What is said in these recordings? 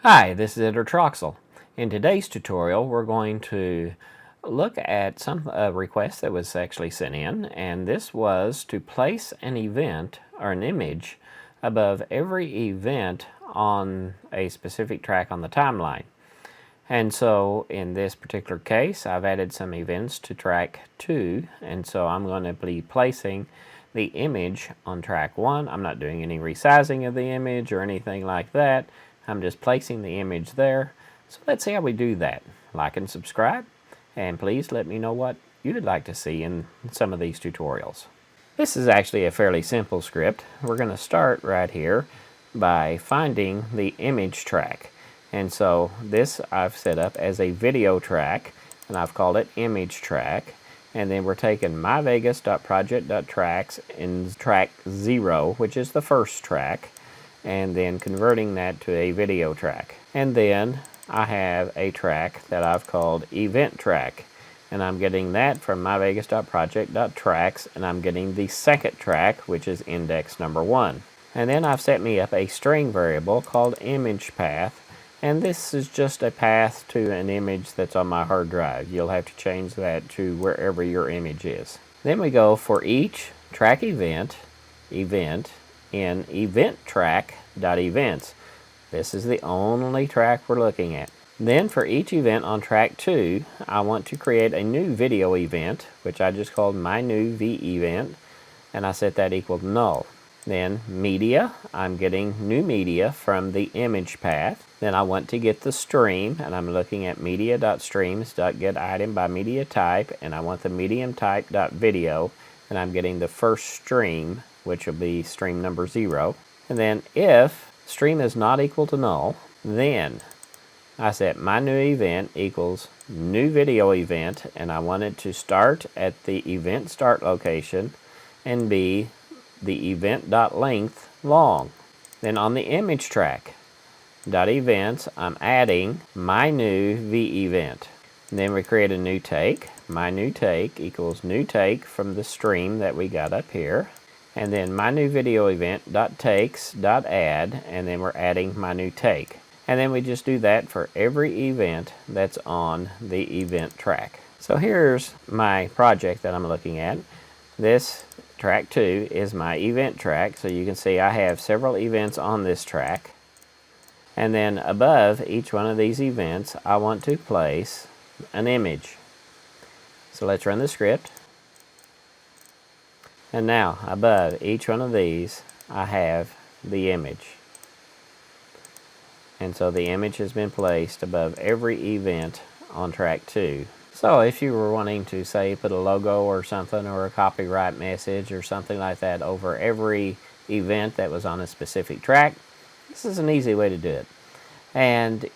Hi, this is Editor Troxel. In today's tutorial, we're going to look at some request that was actually sent in, and this was to place an event or an image above every event on a specific track on the timeline. And so in this particular case, I've added some events to track 2, and so I'm going to be placing the image on track 1. I'm not doing any resizing of the image or anything like that. I'm just placing the image there. So let's see how we do that. Like and subscribe, and please let me know what you'd like to see in some of these tutorials. This is actually a fairly simple script. We're going to start right here by finding the image track. And so this I've set up as a video track, and I've called it image track. And then we're taking myvegas.project.tracks in track 0, which is the first track, and then converting that to a video track. And then I have a track that I've called event track, and I'm getting that from myvegas.project.tracks, and I'm getting the second track, which is index number 1. And then I've set me up a string variable called image path, and this is just a path to an image that's on my hard drive. You'll have to change that to wherever your image is. Then we go for each track event in event track.events. This is the only track we're looking at. Then for each event on track 2, I want to create a new video event, which I just called my new V event, and I set that equal to null. Then media, I'm getting new media from the image path. Then I want to get the stream, and I'm looking at media.streams.getItem by media type, and I want the medium type.video, and I'm getting the first stream, which will be stream number 0. And then if stream is not equal to null, then I set my new event equals new video event, and I want it to start at the event start location and be the event.length long. Then on the image track .events, I'm adding my new V event. And then we create a new take. My new take equals new take from the stream that we got up here. And then my new video event .takes.add, and then we're adding my new take. And then we just do that for every event that's on the event track. So here's my project that I'm looking at. This track 2 is my event track, so you can see I have several events on this track. And then above each one of these events, I want to place an image. So let's run the script. And now, above each one of these, I have the image. And so the image has been placed above every event on track 2. So if you were wanting to, say, put a logo or something, or a copyright message or something like that over every event that was on a specific track, this is an easy way to do it. And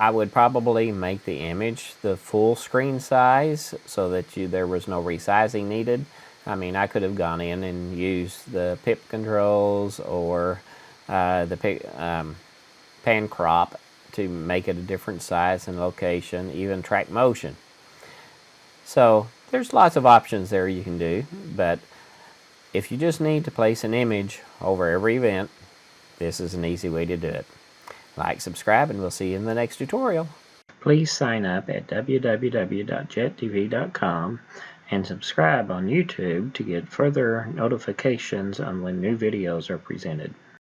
I would probably make the image the full screen size so that there was no resizing needed. I mean, I could have gone in and used the pip controls or the pan crop to make it a different size and location, even track motion. So there's lots of options there you can do, but if you just need to place an image over every event, this is an easy way to do it. Like, subscribe, and we'll see you in the next tutorial. Please sign up at www.JETDV.com and subscribe on YouTube to get further notifications on when new videos are presented.